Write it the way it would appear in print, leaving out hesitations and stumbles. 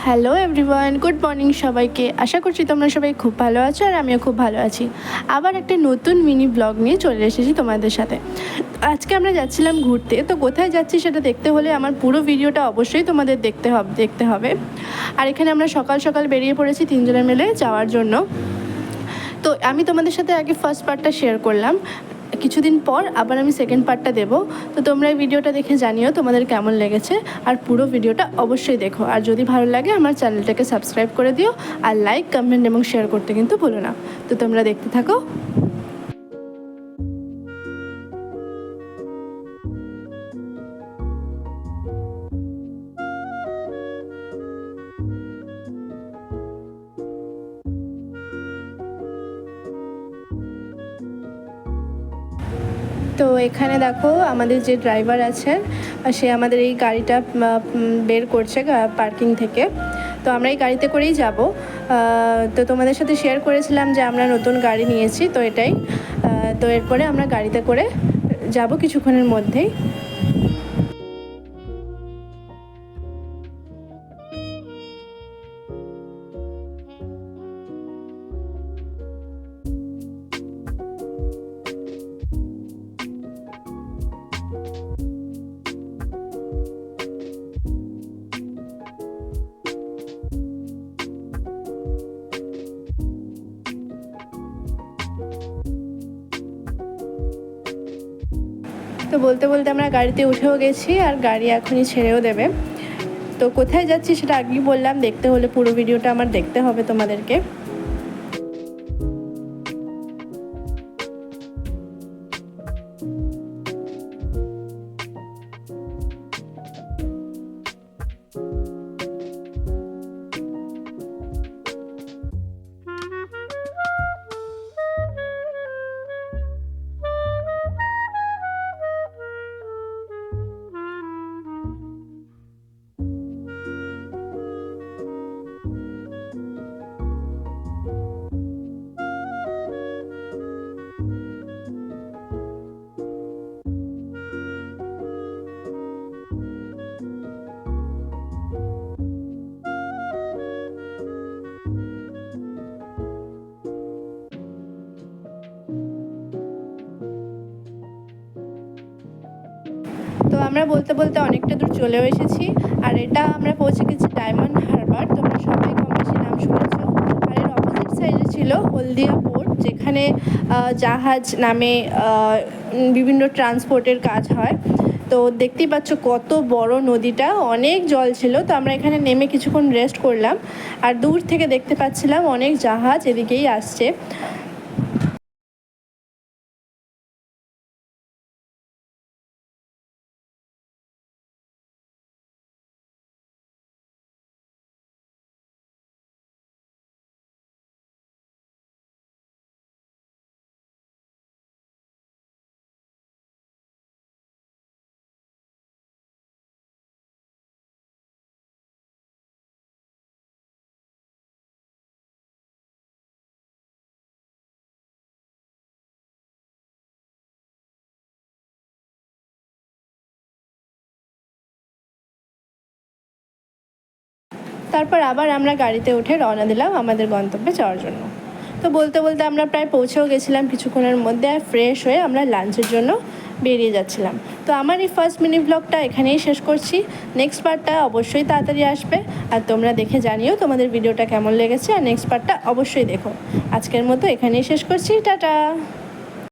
Hello everyone, good morning সবাইকে। আশা করছি তোমরা সবাই খুব ভালো আছো আর আমিও খুব ভালো আছি। আবার একটা নতুন মিনি ব্লগ নিয়ে চলে এসেছি তোমাদের সাথে। আজকে আমরা যাচ্ছিলাম ঘুরতে, তো কোথায় যাচ্ছি সেটা দেখতে হলে আমার পুরো ভিডিওটা অবশ্যই তোমাদের দেখতে হবে। আর এখানে আমরা সকাল সকাল বেরিয়ে পড়েছি তিনজনে মিলে যাওয়ার জন্য। তো আমি তোমাদের সাথে আগে ফার্স্ট পার্টটা শেয়ার করলাম, কিছুদিন পর আবার আমি সেকেন্ড পার্টটা দেবো। তো তোমরা এই ভিডিওটা দেখে জানিও তোমাদের কেমন লেগেছে, আর পুরো ভিডিওটা অবশ্যই দেখো। আর যদি ভালো লাগে আমার চ্যানেলটাকে সাবস্ক্রাইব করে দিও, আর লাইক, কমেন্ট এবং শেয়ার করতে কিন্তু ভুলো না। তো তোমরা দেখতে থাকো। তো এখানে দেখো আমাদের যে ড্রাইভার আছেন, সে আমাদের এই গাড়িটা বের করছে পার্কিং থেকে। তো আমরা এই গাড়িতে করেই যাব। তো তোমাদের সাথে শেয়ার করেছিলাম যে আমরা নতুন গাড়ি নিয়েছি, তো এটাই। তো এরপরে আমরা গাড়িতে করে যাব কিছুক্ষণের মধ্যেই। তো বলতে বলতে আমরা গাড়িতে উঠেও গেছি, আর গাড়ি এখনই ছেড়েও দেবে। তো কোথায় যাচ্ছি সেটা আগেই বললাম, দেখতে হলে পুরো ভিডিওটা আমার দেখতে হবে তোমাদেরকে। তো আমরা বলতে বলতে অনেকটা দূর চলেও এসেছি, আর এটা আমরা পৌঁছে গেছি ডায়মন্ড হারবার। তোমরা সবাই কম বেশি নাম শুনেছো। আর এর অপোজিট সাইডে ছিল হলদিয়া পোর্ট, যেখানে জাহাজ নামে বিভিন্ন ট্রান্সপোর্টের কাজ হয়। তো দেখতেই পাচ্ছ কত বড় নদীটা, অনেক জল ছিল। তো আমরা এখানে নেমে কিছুক্ষণ রেস্ট করলাম, আর দূর থেকে দেখতে পাচ্ছিলাম অনেক জাহাজ এদিকেই আসছে। তারপর আবার আমরা গাড়িতে উঠে রওনা দিলাম আমাদের গন্তব্যে যাওয়ার জন্য। তো বলতে বলতে আমরা প্রায় পৌঁছেও গেছিলাম কিছুক্ষণের মধ্যে, আর ফ্রেশ হয়ে আমরা লাঞ্চের জন্য বেরিয়ে যাচ্ছিলাম। তো আমার এই ফার্স্ট মিনি ব্লগটা এখানেই শেষ করছি। নেক্সট পার্টটা অবশ্যই তাড়াতাড়ি আসবে, আর তোমরা দেখে জানিও তোমাদের ভিডিওটা কেমন লেগেছে, আর নেক্সট পার্টটা অবশ্যই দেখো। আজকের মতো এখানেই শেষ করছি, টাটা।